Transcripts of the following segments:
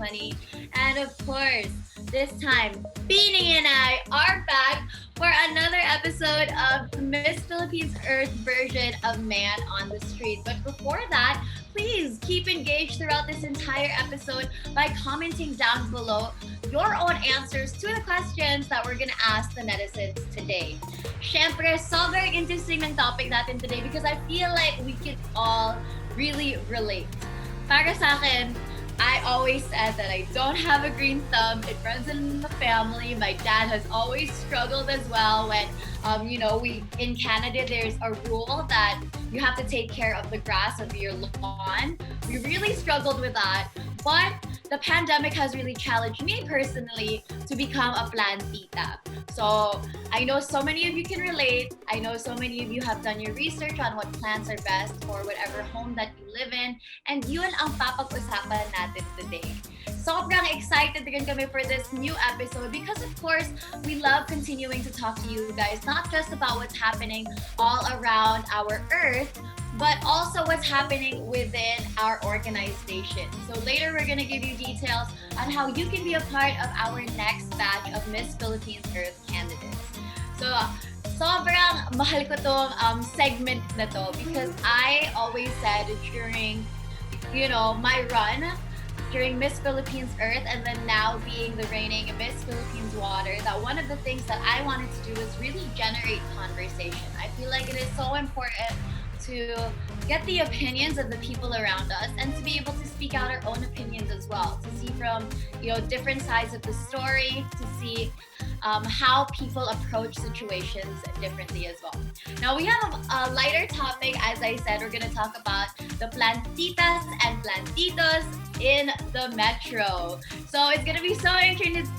2020. And of course, this time, Beanie and I are back for another episode of Miss Philippines Earth version of Man on the Street. But before that, please keep engaged throughout this entire episode by commenting down below your own answers to the questions that we're gonna ask the netizens today. Syempre, sobrang interesting ng topic natin today because I feel like we could all really relate. Para sa akin, I always said that I don't have a green thumb. It runs in the family. My dad has always struggled as well when, we in Canada, there's a rule that you have to take care of the grass of your lawn. We really struggled with that. But the pandemic has really challenged me personally to become a plantita. So I know so many of you can relate. I know so many of you have done your research on what plants are best for whatever home that you live in. And yun ang papag-usapan natin today. Sobrang excited rin kami for this new episode because of course, we love continuing to talk to you guys, not just about what's happening all around our earth, but also what's happening within our organization. So later, we're gonna give you details on how you can be a part of our next batch of Miss Philippines Earth candidates. So, sobrang mahal ko tong segment na to because I always said during, my run during Miss Philippines Earth and then now being the reigning Miss Philippines Water, that one of the things that I wanted to do was really generate conversation. I feel like it is so important to get the opinions of the people around us and to be able to speak out our own opinions as well, to see from different sides of the story, to see how people approach situations differently as well. Now we have a lighter topic. As I said, we're going to talk about the Plantitas and Plantitos in the metro. So it's going to be so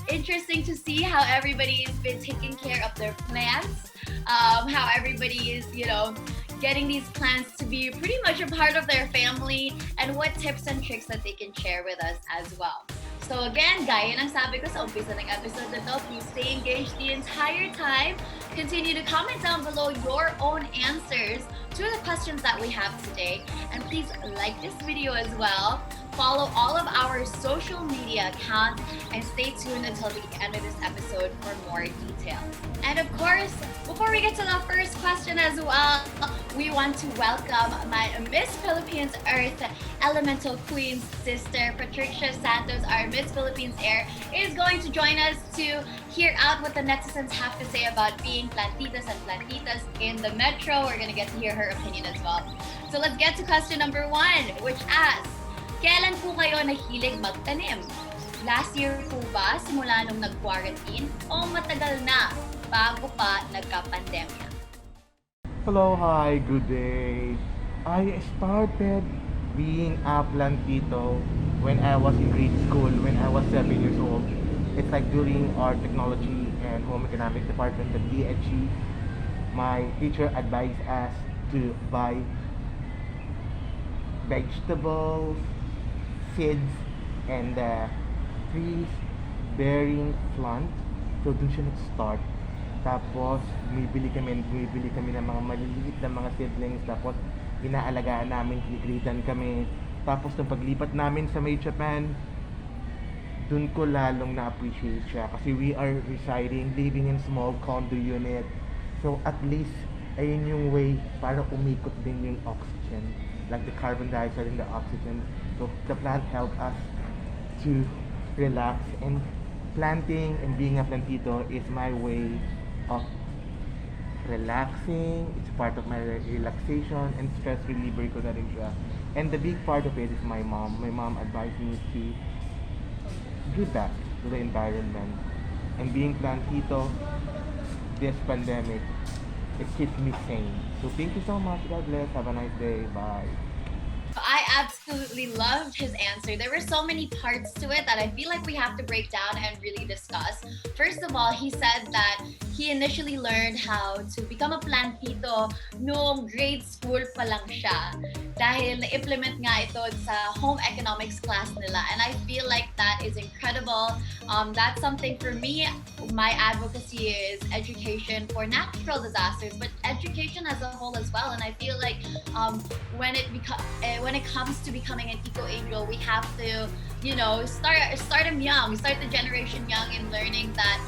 interesting to see how everybody's been taking care of their plants, how everybody is, getting these plants to be pretty much a part of their family, and what tips and tricks that they can share with us as well. So again, gaya ng sabi ko sa umpisa ng episode na to, please stay engaged the entire time. Continue to comment down below your own answers to the questions that we have today. And please like this video as well. Follow all of our social media accounts and stay tuned until the end of this episode for more details. And of course, before we get to the first question as well, we want to welcome my Miss Philippines Earth Elemental Queen's sister, Patricia Santos, our Miss Philippines Air, is going to join us to hear out what the netizens have to say about being plantitas and plantitas in the metro. We're going to get to hear her opinion as well. So let's get to question number 1, which asks, kailan po kayo nahilig magtanim? Last year po ba simula nung nag-quarantine o matagal na bago pa nagka-pandemya? Hello, hi, good day. I started being a plantito when I was in grade school, when I was 7 years old. It's like during our technology and home economics department, the DHE, my teacher advised us to buy vegetables, seeds, and trees bearing plant. So dun siya nag-start. Tapos bumibili kami ng mga maliliit na mga seedlings. Tapos inaalagaan namin, kinikratan kami. Tapos nung paglipat namin sa May Japan, dun ko lalong na-appreciate siya. Kasi we are living in small condo unit. So at least, ayun yung way para umikot din yung oxygen. Like the carbon dioxide and the oxygen. So the plant help us to relax, and planting and being a plantito is my way of relaxing. It's part of my relaxation and stress reliever ko na rin siya. And the big part of it is my mom. My mom advised me to give back to the environment. And being plantito, this pandemic, it keeps me sane. So thank you so much. God bless. Have a nice day. Bye. I absolutely loved his answer. There were so many parts to it that I feel like we have to break down and really discuss. First of all, he said that he initially learned how to become a plantito noong grade school pa lang siya dahil na-implement nga ito sa home economics class nila. And I feel like that is incredible. That's something for me. My advocacy is education for natural disasters, but education as a whole as well. And I feel like when it comes to becoming an eco-angel, we have to, start them young, start the generation young in learning that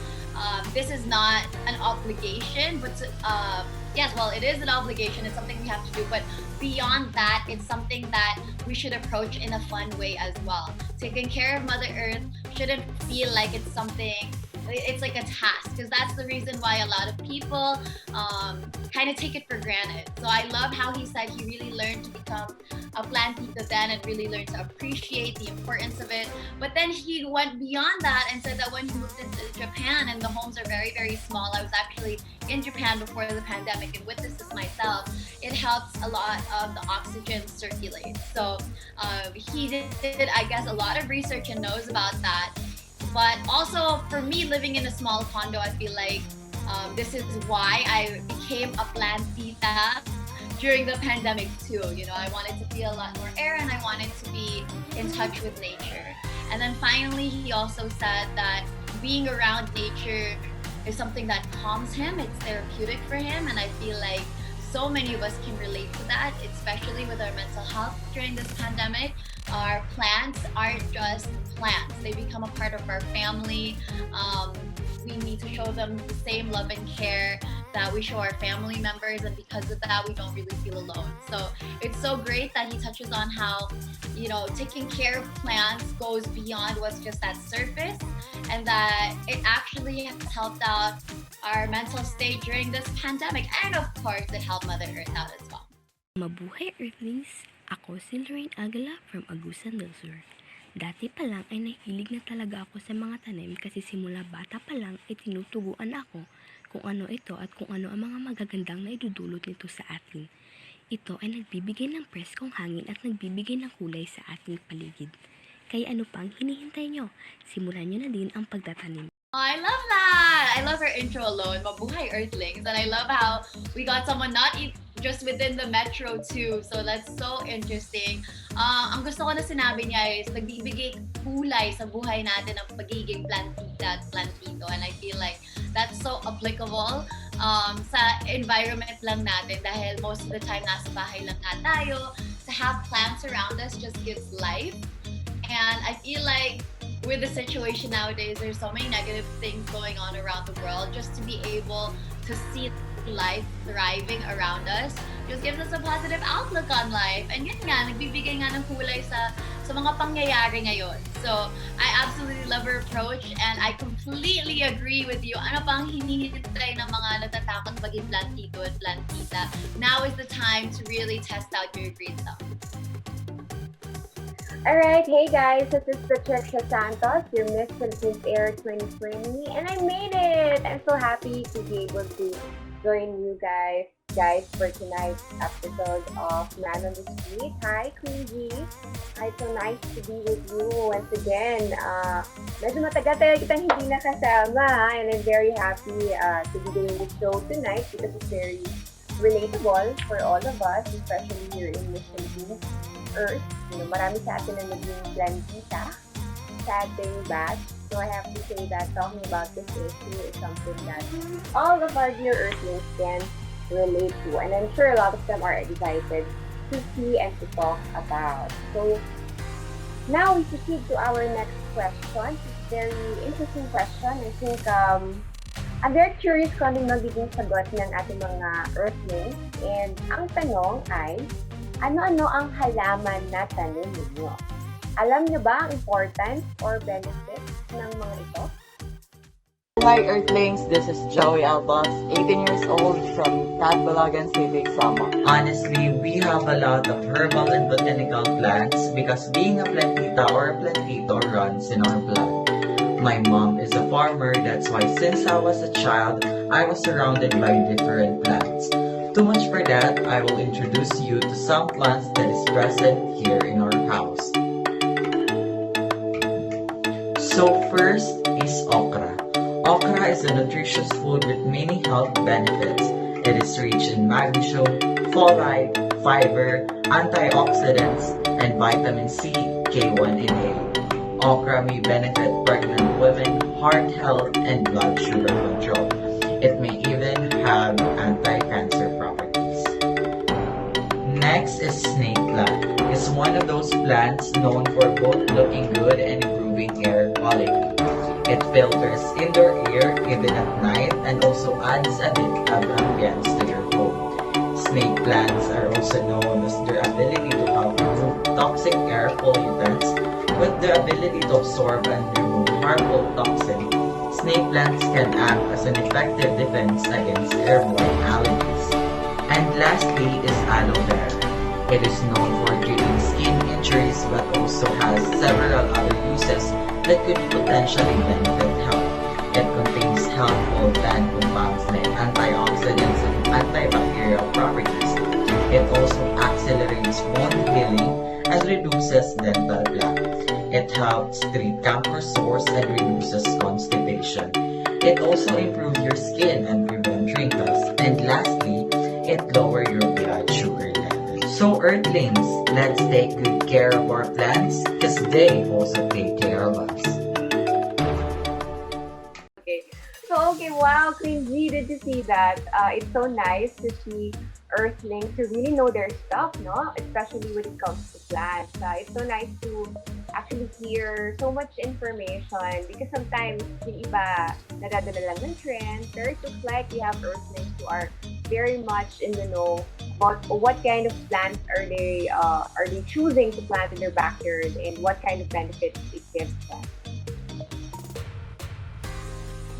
this is not an obligation, but yes, well, it is an obligation. It's something we have to do, but beyond that, it's something that we should approach in a fun way as well. Taking care of Mother Earth shouldn't feel like it's like a task, because that's the reason why a lot of people kind of take it for granted. So I love how he said he really learned to become a plantita then and really learned to appreciate the importance of it. But then he went beyond that and said that when he moved into Japan and the homes are very, very small. I was actually in Japan before the pandemic and witnessed this myself. It helps a lot of the oxygen circulate. So he did, I guess, a lot of research and knows about that. But also for me, living in a small condo, I feel like this is why I became a plantita during the pandemic too. I wanted to feel a lot more air and I wanted to be in touch with nature. And then finally, he also said that being around nature is something that calms him. It's therapeutic for him. And I feel like so many of us can relate to that, especially with our mental health during this pandemic. Our plants aren't just plants. They become a part of our family. We need to show them the same love and care that we show our family members, and because of that, we don't really feel alone. So it's so great that he touches on how, taking care of plants goes beyond what's just that surface, and that it actually has helped out our mental state during this pandemic, and of course, it helped Mother Earth out as well. Mabuhay Earthlings! Ako si Lorraine Agala from Agusan del Sur. Dati pa lang ay nahilig na talaga ako sa mga tanim kasi simula bata pa lang ay tinutuguan ako kung ano ito at kung ano ang mga magagandang na idudulot nito sa atin. Ito ay nagbibigay ng preskong hangin at nagbibigay ng kulay sa ating paligid. Kaya ano pang hinihintay nyo? Simulan nyo na din ang pagtatanim. Oh, I love that! I love her intro alone, Mabuhay Earthlings. And I love how we got someone not just within the metro too. So that's so interesting. Ang gusto ko na sinabi niya is nagbibigay kulay sa buhay natin ang pagiging Plantita at Plantito. And I feel like that's so applicable sa environment lang natin dahil most of the time nasa bahay lang nga tayo. To have plants around us just gives life. And I feel like with the situation nowadays, there's so many negative things going on around the world. Just to be able to see life thriving around us just gives us a positive outlook on life. And yun nga, nagbibigay nga ng kulay sa mga pangyayari ngayon. So, I absolutely love her approach and I completely agree with you. Ano pang hinihintay ng mga natatakot maging plantito at plantita? Now is the time to really test out your great self. Alright, hey guys, this is Patricia Santos, your Miss Philippines Air 2020, and I made it! I'm so happy to be able to join you guys for tonight's episode of Man on the Street. Hi, Queen G! It's so nice to be with you once again. Medyo matagal-tagal kitang hindi nakasama, and I'm very happy to be doing this show tonight because it's very relatable for all of us, especially here in Miss Philippines Earth. Marami sa atin na naging plantita sa ating batch. So I have to say that talking about this issue is something that all of our dear Earthlings can relate to. And I'm sure a lot of them are excited to see and to talk about. So now we proceed to our next question. It's a very interesting question. I think I'm very curious kung anong magiging sagot ng ating mga Earthlings. And ang tanong ay, ano-ano ang halaman na tanim ninyo? Alam niyo ba ang importance or benefits ng mga ito? Hi Earthlings, this is Joey Albas, 18 years old from Tagballagan City, Samar. Honestly, we have a lot of herbal and botanical plants because being a plantita or a plantito runs in our blood. My mom is a farmer, that's why since I was a child, I was surrounded by different plants. Too much for that, I will introduce you to some plants that is present here in our house. So first is okra. Okra is a nutritious food with many health benefits. It is rich in magnesium, folate, fiber, antioxidants, and vitamin C, K1 and A. Okra may benefit pregnant women, heart health, and blood sugar control. It may even have anti-cancer properties. Next is snake plant. is one of those plants known for both looking good and improving air quality. It filters indoor air even at night and also adds a bit of ambience to your home. Snake plants are also known as their ability to help remove toxic air pollutants. With the ability to absorb and remove harmful toxins, snake plants can act as an effective defense against airborne allergies. And lastly is aloe vera. It is known for treating skin injuries but also has several other uses that could potentially benefit health. It contains helpful plant compounds like antioxidants and antibacterial properties. It also accelerates wound healing and reduces dental plaque. It helps treat canker sores and reduces constipation. It also improves your skin and prevent wrinkles. And lastly, it lowers your blood sugar level. So Earthlings, let's take good care of our plants because they also take care of us. Okay, wow, Queen G, did you see that? It's so nice to see Earthlings to really know their stuff, no? Especially when it comes to plants. It's so nice to actually hear so much information because sometimes yung iba nadadala lang ng trend, pero it looks like we have Earthlings who are very much in the know about what kind of plants are they choosing to plant in their backyard and what kind of benefits it gives them.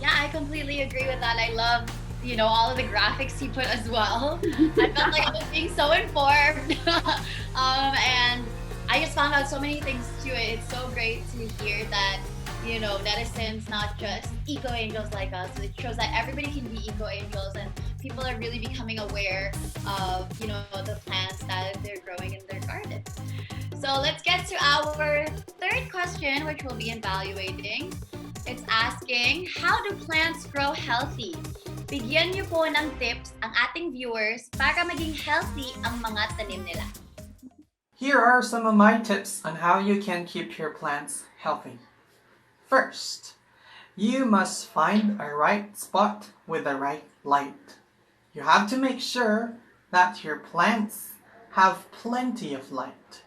Yeah, I completely agree with that. I love, all of the graphics he put as well. I felt like I was being so informed. And I just found out so many things to it. It's so great to hear that, netizens, not just eco-angels like us. It shows that everybody can be eco-angels and people are really becoming aware of, the plants that they're growing in their garden. So let's get to our third question, which we'll be evaluating. It's asking, how do plants grow healthy? Bigyan niyo po ng tips ang ating viewers para maging healthy ang mga tanim nila. Here are some of my tips on how you can keep your plants healthy. First, you must find a right spot with the right light. You have to make sure that your plants have plenty of light.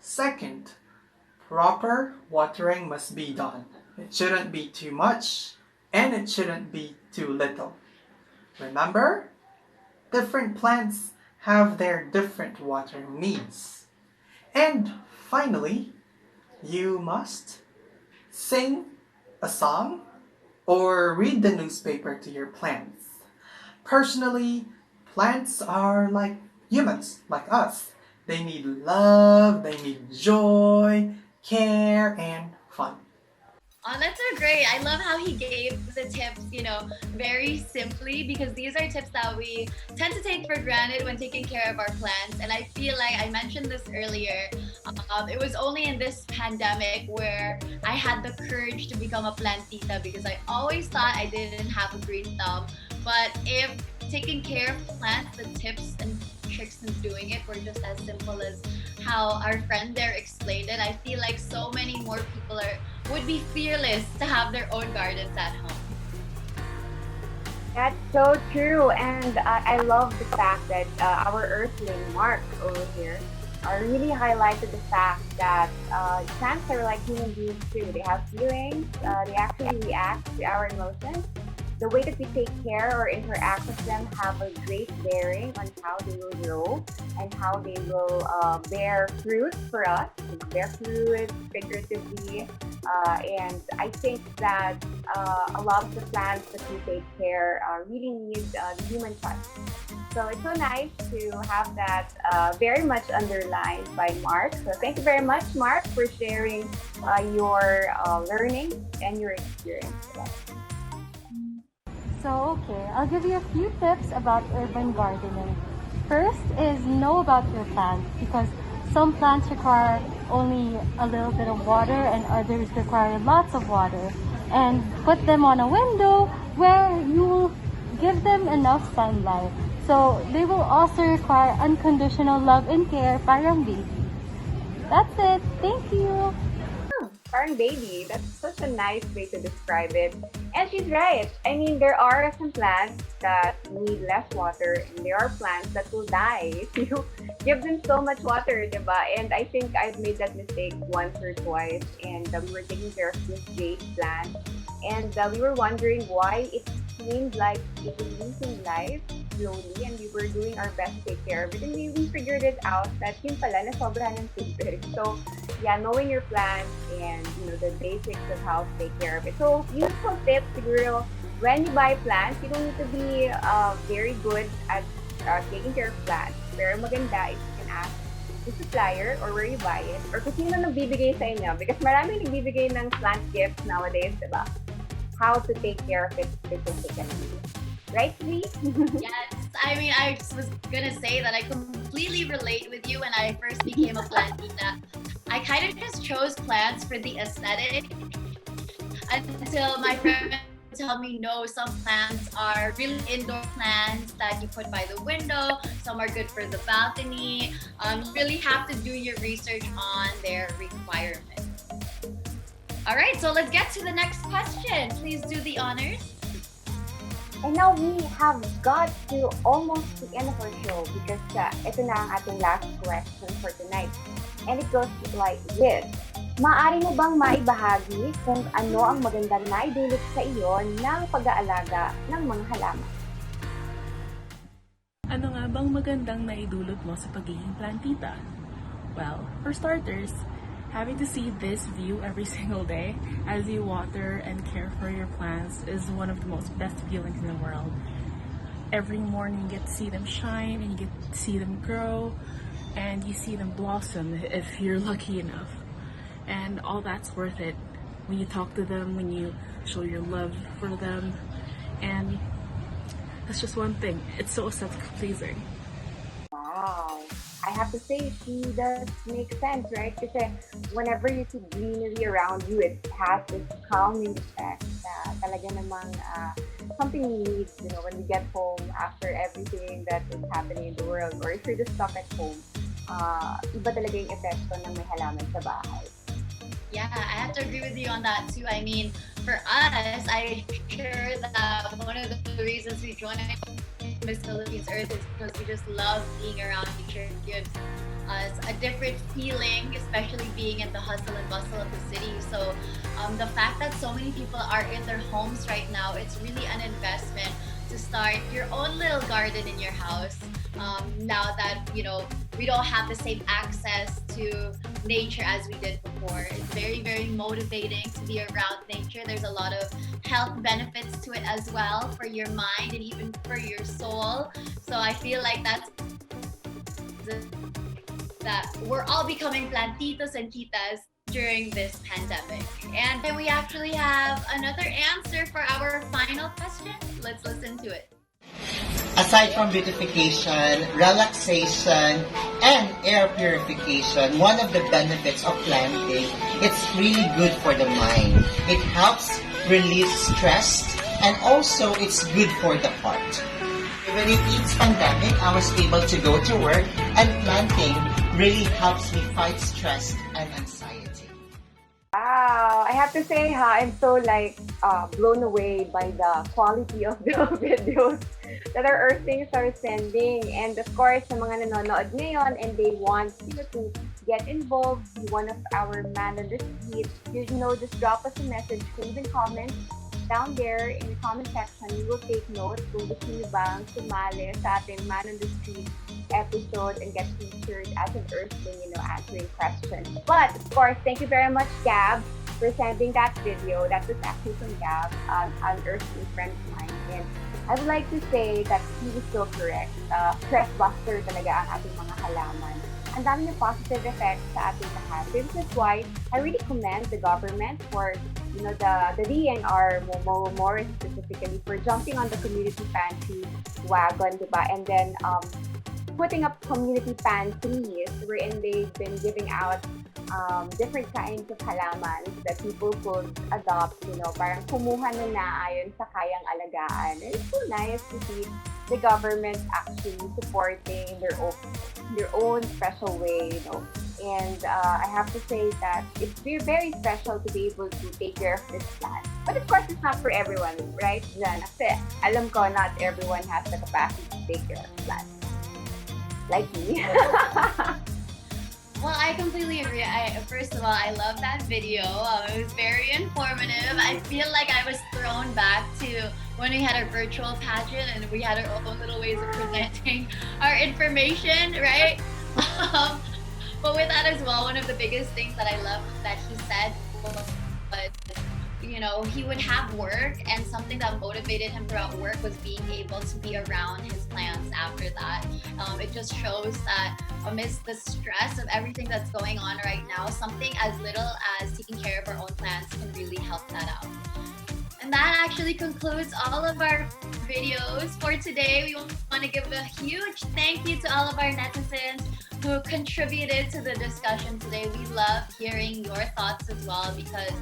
Second, proper watering must be done. It shouldn't be too much and it shouldn't be too little. Remember, different plants have their different watering needs. And finally, you must sing a song or read the newspaper to your plants. Personally, plants are like humans, like us. They need love, they need joy, care, and fun. Oh, that's so great. I love how he gave the tips, very simply because these are tips that we tend to take for granted when taking care of our plants. And I feel like I mentioned this earlier. It was only in this pandemic where I had the courage to become a plantita because I always thought I didn't have a green thumb. But if taking care of plants, the tips and tricks in doing it were just as simple as how our friend there explained it. I feel like so many more people would be fearless to have their own gardens at home. That's so true, and I love the fact that our Earthling Mark over here really highlighted the fact that plants are like human beings too. They have feelings. They actually react to our emotions. The way that we take care or interact with them have a great bearing on how they will grow and how they will bear fruit for us, bear fruit figuratively. And I think that a lot of the plants that we take care really need the human touch. So it's so nice to have that very much underlined by Mark. So thank you very much, Mark, for sharing your learning and your experience with us. So, I'll give you a few tips about urban gardening. First is know about your plants because some plants require only a little bit of water and others require lots of water. And put them on a window where you will give them enough sunlight. So, they will also require unconditional love and care, parang baby. That's it. Thank you. Parang baby. That's such a nice way to describe it. And she's right. I mean, there are some plants that need less water, and there are plants that will die if you give them so much water, diba? And I think I've made that mistake once or twice, and we were taking care of this jade plant, and we were wondering why it seemed like it was losing life slowly, and we were doing our best to take care of it, and we figured it out that yun pala, nasobrahan ng tubig. So, yeah, knowing your plants and the basics of how to take care of it. So useful tips siguro when you buy plants, you don't need to be very good at taking care of plants. Pero maganda if you can ask the supplier or where you buy it or kung sino nagbibigay sa inyo because maraming nagbibigay ng plant gifts nowadays, diba? How to take care of it specifically. Right, Lee? Yes, I mean, I was gonna say that I completely relate with you when I first became a plantita. I kind of just chose plants for the aesthetic until my friend told me no, some plants are really indoor plants that you put by the window, some are good for the balcony. You really have to do your research on their requirements. All right, so let's get to the next question. Please do the honors. And now we have got to almost the end of our show because ito na ang ating last question for tonight. And it goes like this. Maaari mo bang maibahagi kung ano ang magandang naidulot sa iyo ng pag-aalaga ng mga halaman? Ano nga bang magandang naidulot mo sa pagiging plantita? Well, for starters, having to see this view every single day as you water and care for your plants is one of the most best feelings in the world. Every morning you get to see them shine and you get to see them grow and you see them blossom if you're lucky enough. And all that's worth it when you talk to them, when you show your love for them. And that's just one thing. It's so aesthetic pleasing. Wow. I have to say, she does make sense, right? Kasi whenever you see greenery around you, it has this calming effect. Talaga namang something we need, when we get home after everything that is happening in the world. Or if you're just stuck at home, iba talaga yung epekto ng may halaman sa bahay. Yeah, I have to agree with you on that too. I mean, for us, I'm sure that one of the reasons we joined Miss Philippines Earth is because we just love being around nature. It gives us a different feeling, especially being in the hustle and bustle of the city. So the fact that so many people are in their homes right now, it's really an investment to start your own little garden in your house. Now that, we don't have the same access to nature as we did before. It's very, very motivating to be around nature. There's a lot of health benefits to it as well for your mind and even for your soul. So I feel like that we're all becoming plantitos and titas during this pandemic. And then we actually have another answer for our final question. Let's listen to it. Aside from beautification, relaxation, and air purification, one of the benefits of planting, it's really good for the mind. It helps release stress, and also it's good for the heart. Even if it's pandemic, I was able to go to work, and planting really helps me fight stress and anxiety. Wow, I have to say, I'm so blown away by the quality of the videos that our Earthlings are sending. And of course, sa mga nanonood ngayon and they want to get involved, be one of our Man on the Street, just drop us a message, even comment down there in the comment section. We will take note kung gusto nyo bang sumali sa ating Man on the Street episode and get featured as an Earthling, answering questions. But of course, thank you very much, Gab, for sending that video. That was actually from Gab, an Earthling friend of mine. And I would like to say that he was so correct. Stress buster talaga ang ating mga halaman. Ang dami ng positive effects sa ating lahat. This is why I really commend the government for, the DNR more specifically for jumping on the community pantry wagon, diba? And then putting up community pantries wherein they've been giving out different kinds of halaman that people could adopt, parang kumuha na ayon sa kayang alagaan. And it's so nice to see the government actually supporting their own special way, And I have to say that it's very, very special to be able to take care of this plant. But of course, it's not for everyone, right, Jan? Kasi alam ko not everyone has the capacity to take care of plants. Like me. Well, I completely agree. First of all, I love that video. It was very informative. I feel like I was thrown back to when we had our virtual pageant and we had our own little ways of presenting our information, right? Um, but with that as well, one of the biggest things that I loved that he said was, he would have work, and something that motivated him throughout work was being able to be around his plants after that. It just shows that amidst the stress of everything that's going on right now, something as little as taking care of our own plants can really help that out. And that actually concludes all of our videos for today. We want to give a huge thank you to all of our netizens who contributed to the discussion today. We love hearing your thoughts as well, because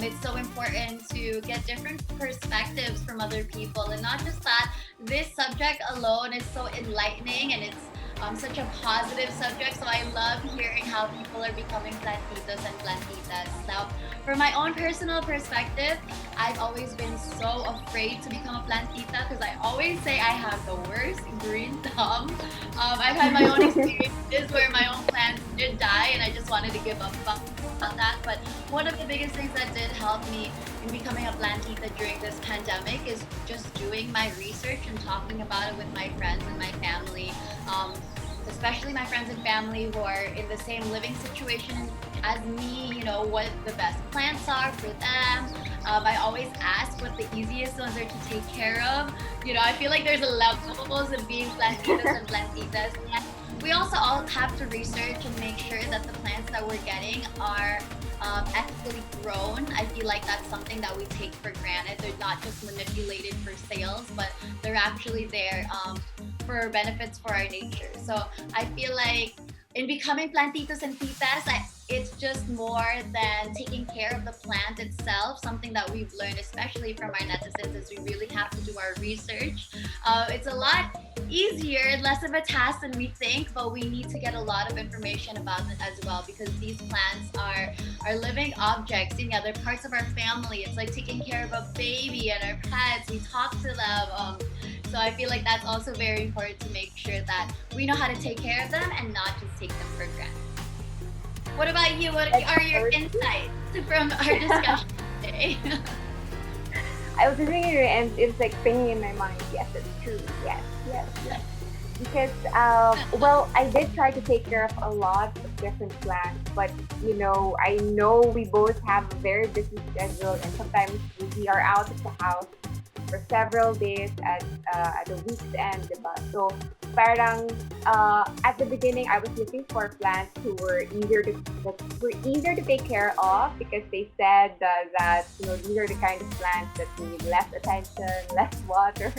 it's so important to get different perspectives from other people. And not just that, this subject alone is so enlightening, and it's such a positive subject. So I love hearing how people are becoming plantitos and plantitas. Now, from my own personal perspective, I've always been so afraid to become a plantita because I always say I have the worst green thumb. I've had my own experiences where my own plants did die and I just wanted to give up about that. But one of the biggest things that did help me in becoming a plantita during this pandemic is just doing my research and talking about it with my friends and my family. Especially my friends and family who are in the same living situation as me, what the best plants are for them. I always ask what the easiest ones are to take care of. I feel like there's levels of being plantitas and plantitas. And we also all have to research and make sure that the plants that we're getting are ethically grown. I feel like that's something that we take for granted. They're not just manipulated for sales, but they're actually there for benefits for our nature. So I feel like in becoming plantitos and titas, it's just more than taking care of the plant itself. Something that we've learned, especially from our netizens, is we really have to do our research. It's a lot easier, less of a task than we think, but we need to get a lot of information about it as well, because these plants are living objects. They're parts of our family. It's like taking care of a baby and our pets. We talk to them. So I feel like that's also very important to make sure that we know how to take care of them and not just take them for granted. What about you? What are your insights from our discussion today? I was reading it and it's like pinging in my mind. Yes, it's true. Yes. Because, I did try to take care of a lot of different plants, but, I know we both have a very busy schedule, and sometimes we are out of the house for several days at the week's end, diba? So, parang, at the beginning, I was looking for plants who were easier to take care of, because they said that these are the kind of plants that need less attention, less water.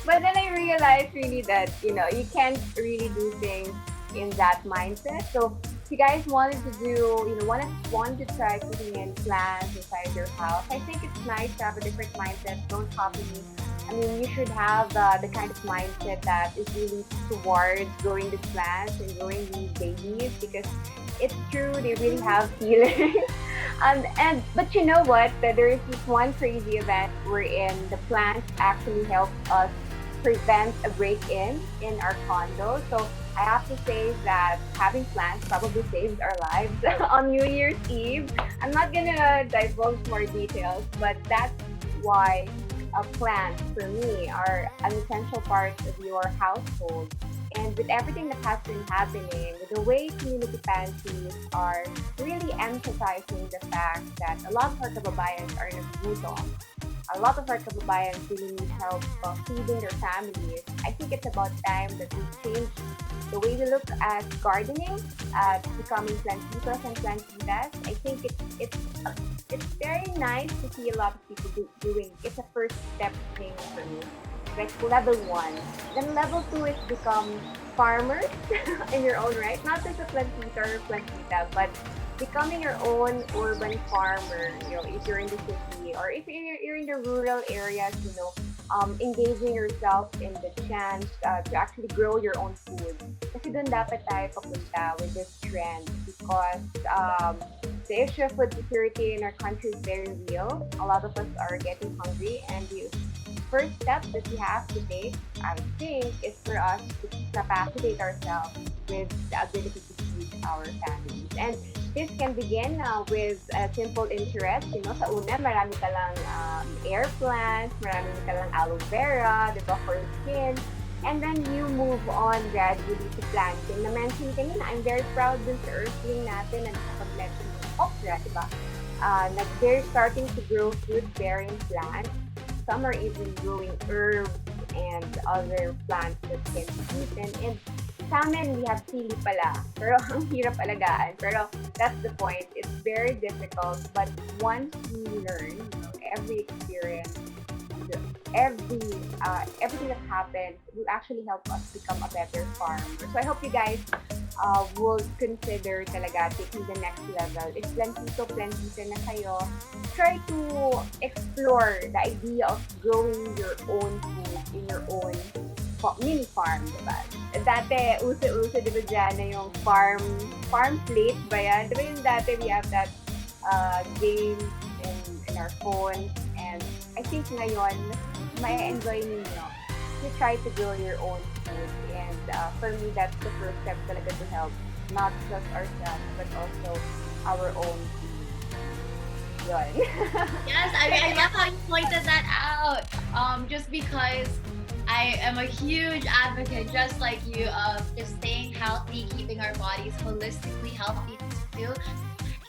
But then I realized really that you can't really do things in that mindset. So if you guys wanted to do, want to try putting in plants inside your house, I think it's nice to have a different mindset. Don't copy me. I mean, you should have the kind of mindset that is really towards growing these plants and growing these babies, because it's true, they really have feelings. But you know what? There is this one crazy event wherein the plants actually help us prevent a break-in our condo. So I have to say that having plants probably saved our lives on New Year's Eve. I'm not gonna divulge more details, but that's why plants for me are an essential part of your household. And with everything that has been happening, with the way community pantries are really emphasizing the fact that a lot of our kababayans are nagutom. A lot of our kababayans really need help feeding their families. I think it's about time that we change the way we look at gardening, at becoming plantitos and plantitas. I think it's very nice to see a lot of people doing. It's a first step thing for me. Like level 1. Then level 2 is become farmers in your own right. Not just a plantita or plantita, but becoming your own urban farmer. If you're in the city or if you're in the rural areas, engaging yourself in the chance to actually grow your own food. Kasi doon dapat tayo papunta with this trend, because the issue of food security in our country is very real. A lot of us are getting hungry, and the first step that we have to take, I think, is for us to capacitate ourselves with the ability to feed our families. And this can begin with a simple interest. Sa una, marami ka lang air plants, marami ka lang aloe vera, di ba, for skin. And then you move on gradually to planting. Na-mention kanina, I'm very proud dun sa earthling natin na nakapag-mention ng okra, di ba? They're starting to grow fruit-bearing plants. Some are even growing herbs and other plants that can be eaten. And sa amin, we have sili pala. Pero ang hirap alagaan. Pero that's the point. It's very difficult. But once you learn, every experience, everything that happens will actually help us become a better farmer. So I hope you guys will consider talaga taking the next level. If Plantita na kayo, try to explore the idea of growing your own food in your own mini farm, diba? Dati, uso-uso, diba dyan, na yung farm plate ba yan? Diba yung dati, we have that game in our phones, and I think ngayon, may enjoy ninyo to try to grow your own food. And for me, that's the first step talaga to help not just ourselves, but also our own food. Yun. Yes, I love how you pointed that out. Just because I am a huge advocate, just like you, of just staying healthy, keeping our bodies holistically healthy too.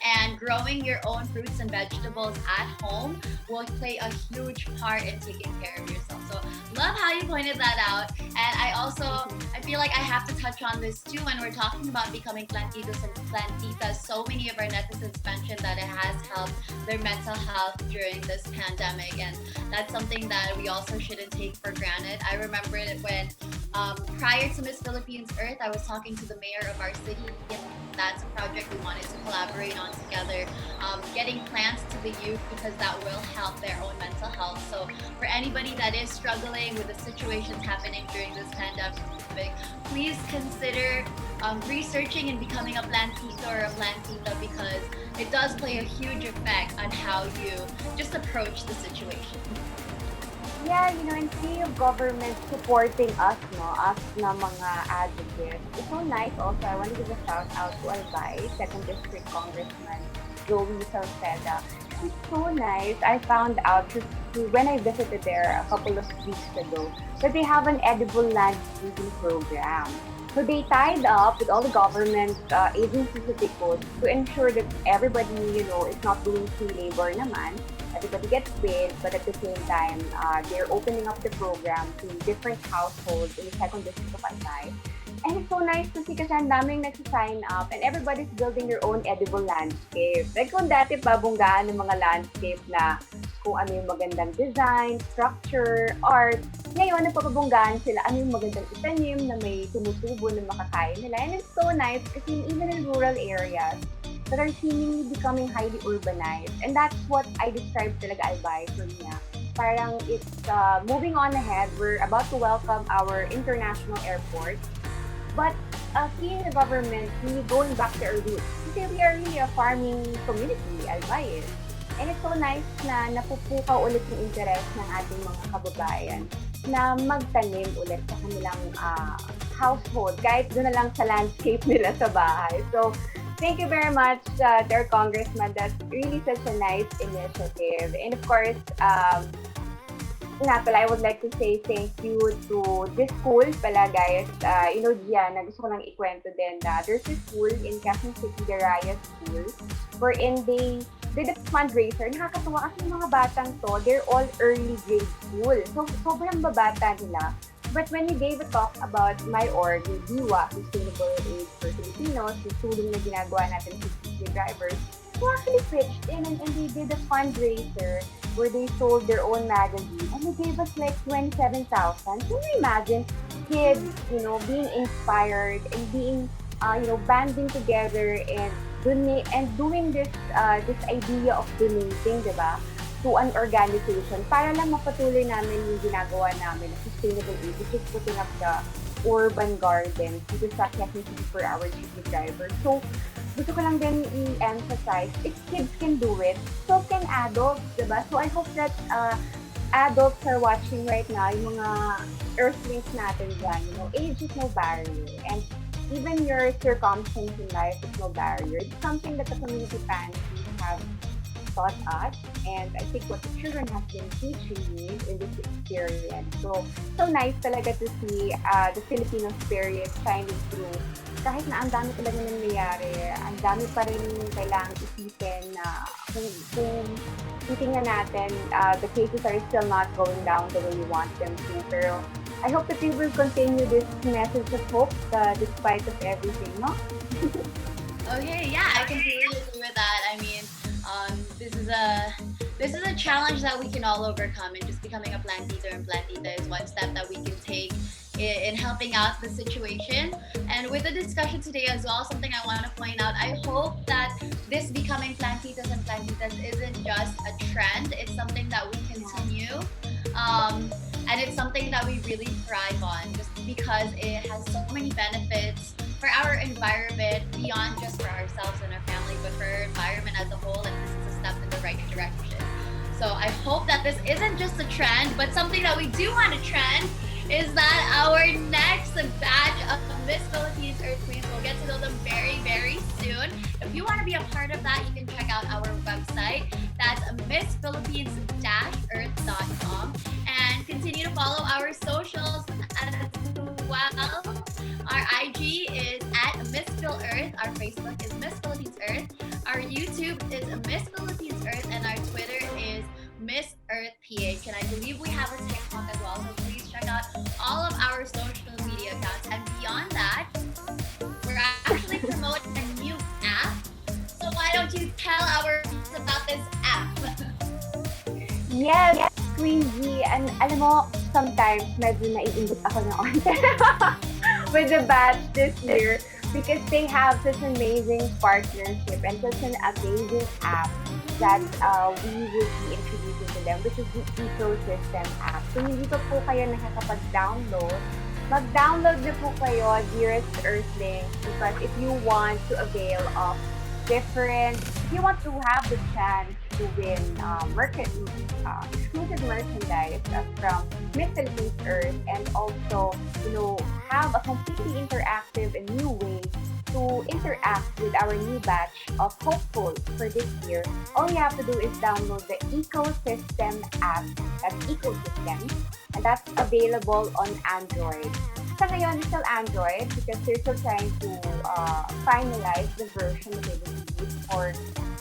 And growing your own fruits and vegetables at home will play a huge part in taking care of yourself. So love how you pointed that out. And I feel like I have to touch on this too when we're talking about becoming plantitos and plantitas. So many of our netizens mentioned that it has helped their mental health during this pandemic. And that's something that we also shouldn't take for granted. I remember it when prior to Miss Philippines Earth, I was talking to the mayor of our city, and that's a project we wanted to collaborate on together, getting plants to the youth because that will help their own mental health. So for anybody that is struggling with the situations happening during this pandemic, please consider researching and becoming a plantito or a plantita, because it does play a huge effect on how you just approach the situation. Yeah, and speaking of government supporting us, us na mga advocates, it's so nice also. I want to give a shout out to Albay, 2nd District Congressman Joey Salceda. It's so nice. I found out just when I visited there a couple of weeks ago that they have an edible landscaping program. So they tied up with all the government agencies that they could to ensure that everybody, is not doing free labor naman. Everybody gets paid, but at the same time, they're opening up the program to different households in the 2nd District of Albay. And it's so nice to see kasi ang daming nagsisign up and everybody's building their own edible landscape. Like kung dati pabunggaan ng mga landscape na kung ano yung magandang design, structure, art, ngayon napapabunggaan sila ano yung magandang itanim na may tumutubo na makakain nila. And it's so nice kasi even in rural areas that are seemingly becoming highly urbanized. And that's what I described talaga Albay for me. Parang it's moving on ahead. We're about to welcome our international airport. But seeing the government really going back to our roots, kasi we are really a farming community, Albay is. And it's so nice na napupukaw ulit yung interest ng ating mga kababayan na magtanim ulit sa kanilang household, kahit doon na lang sa landscape nila sa bahay. So, thank you very much to our congressman. That's really such a nice initiative. And of course, I would like to say thank you to this school pala, guys. Diyan, gusto ko lang ikwento din na there's this school in Quezon City, the Raya School, wherein they did a fundraiser. Nakakatuwa kasi yung mga batang to, they're all early grade school. So, sobrang babata nila. But when we gave a talk about my org, yung DIWA, Sustainable Aid for Filipinos, yung tulong na ginagawa natin sa city drivers, who actually pitched in and they did a fundraiser where they sold their own magazine and they gave us like 27,000. Can you imagine kids, being inspired and being, banding together and doing this idea of donating, diba, to an organization para lang mapatuloy namin yung ginagawa namin na sustainable aid, which is putting up the urban gardens dito sa Quezon City for our city drivers. So, gusto ko lang din i-emphasize, if kids can do it, so can adults, diba? So I hope that adults are watching right now, yung mga earthlings natin dyan, age is no barrier. And even your circumstance in life is no barrier. It's something that the community families have taught us, and I think what the children have been teaching me in this experience. So nice talaga to see the Filipino spirit shining through. Kahit na ang dami talaga nangyayari, ang dami pa rin kailangang isipin na kung titingnan natin, the cases are still not going down the way we want them to. Pero I hope that we will continue this message of hope despite of everything, no? Okay, yeah, I completely agree with that. I mean, this is a challenge that we can all overcome, and just becoming a Plantita and Plantita is one step that we can take in helping out the situation. And with the discussion today as well, something I want to point out, I hope that this becoming Plantitas and Plantitas isn't just a trend, it's something that we continue. And it's something that we really thrive on, just because it has so many benefits for our environment, beyond just for ourselves and our family, but for our environment as a whole, and this is a step in the right direction. So I hope that this isn't just a trend, but something that we do want to trend is that our next batch of Miss Philippines Earth Queens, we'll get to know them very, very soon. If you want to be a part of that, you can check out our website. That's missphilippines-earth.com, and continue to follow our socials as well. Our IG is at Miss Phil Earth. Our Facebook is Miss Philippines Earth. Our YouTube is Miss Philippines Earth, and our Twitter is Miss Earth PH. And I believe we have a TikTok as well, so please check out all of our social media accounts. And beyond that, we're actually promoting a new app. So why don't you tell our friends about this app? Yes, Queen G. And alam mo, sometimes medyo naiinggit ako noon with the batch this year, because they have such an amazing partnership and such an amazing app that we will be introducing to them, which is the Ecosystem app. So hindi pa po kayo nakakapag-download, mag-download na po kayo, dearest Earthlings, because if you want to avail of if you want to have the chance to win exclusive merchandise from Miss Philippines Earth, and also, have a completely interactive and new way to interact with our new batch of hopefuls for this year, all you have to do is download the Ecosystem app. That's Ecosystem, and that's available on Android. Sa ngayon, it's still Android because they're still trying to finalize the version that they will use for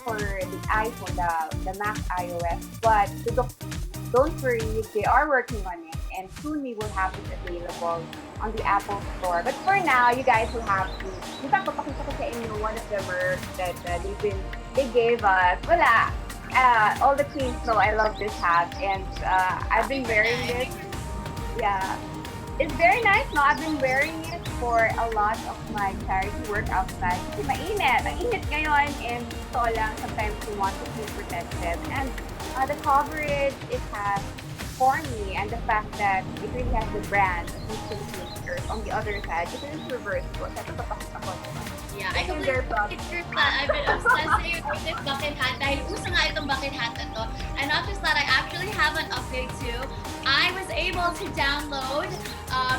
the iPhone, the Mac iOS. But don't worry, they are working on it, and soon we will have it available on the Apple Store. But for now, you guys will have to. In fact, papakita ko sa inyo one of the merch that they gave us. Wala. All the queens know I love this hat, and I've been wearing this. Yeah. It's very nice, no? I've been wearing it for a lot of my charity work outside. Kasi mainit. Ang init ngayon, and so lang, sometimes we want to feel protected. And the coverage it has for me, and the fact that it really has the brand of Miss Philippines Earth on the other side, it is reversible. Sa tapos ako. Yeah, I completely agree that I've been obsessing with this bucket hat dahil uso nga itong bucket hat na to. And not just that, I actually have an update too. I was able to download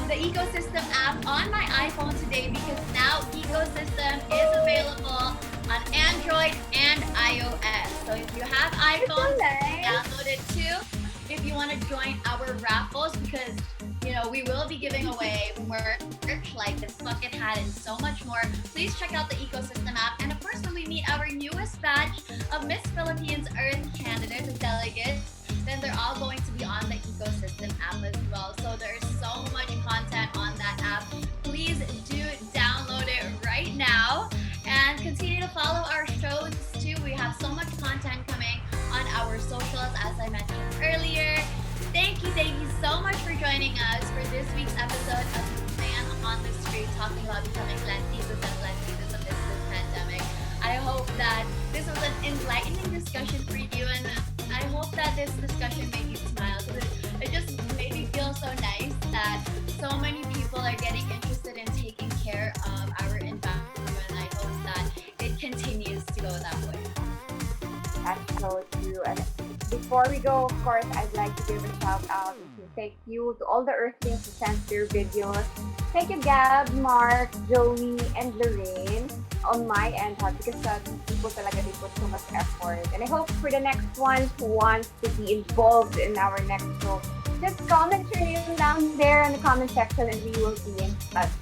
the Ecosystem app on my iPhone today, because now Ecosystem is available on Android and iOS. So if you have iPhones, download it too. If you want to join our raffles, because we will be giving away merch like this bucket hat and so much more, please check out the Ecosystem app. And of course, when we meet our newest batch of Miss Philippines Earth candidates and delegates, then they're all going to be on the Ecosystem app as well. So there's so much content on that app. Please do download it right now, and continue to follow our shows too. We have so much content coming on our socials, as I mentioned earlier. Thank you so much for joining us for this week's episode of Man on the Street, talking about becoming Plantitas and Plantitos amidst this pandemic. I hope that this was an enlightening discussion for you, and I hope that this discussion made you smile, because it just made me feel so nice that so many people are getting interested in taking care of our environment. And I hope that it can before we go, of course, I'd like to give a shout out to thank you to all the Earthlings who sent their videos. Thank you, Gab, Mark, Joey, and Lorraine. On my end, because these people talaga, they put so much effort. And I hope for the next ones who wants to be involved in our next show, just comment your name down there in the comment section and we will be in touch.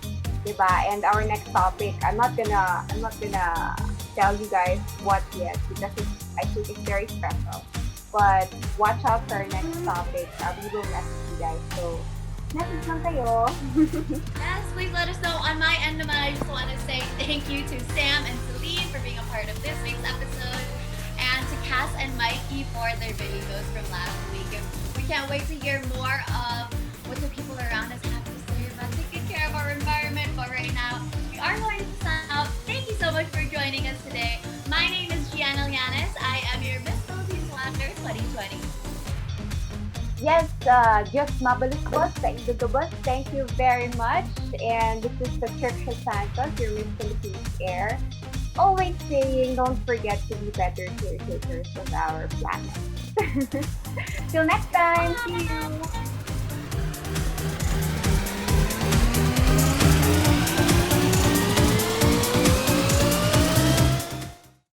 Diba? And our next topic, I'm not gonna tell you guys what yet because I think it's very special. But watch out for our next topic. We will message you guys. So, message lang kayo. Yes, please let us know. On my end naman, I just want to say thank you to Sam and Celine for being a part of this week's episode, and to Cass and Mikey for their videos from last week. And we can't wait to hear more of what the people around us have to say about taking care of our environment. But right now, we are going to sign out. Thank you so much for joining us today. My name is Gianna Llanes. I am your Miss Philippines Wonder 2020. Yes, just mabalusbos sa Indugabos. Thank you very much. And this is the Church of Santos, your Miss Philippines Air. Always saying, don't forget to be better caretakers of our planet. Till next time, see you!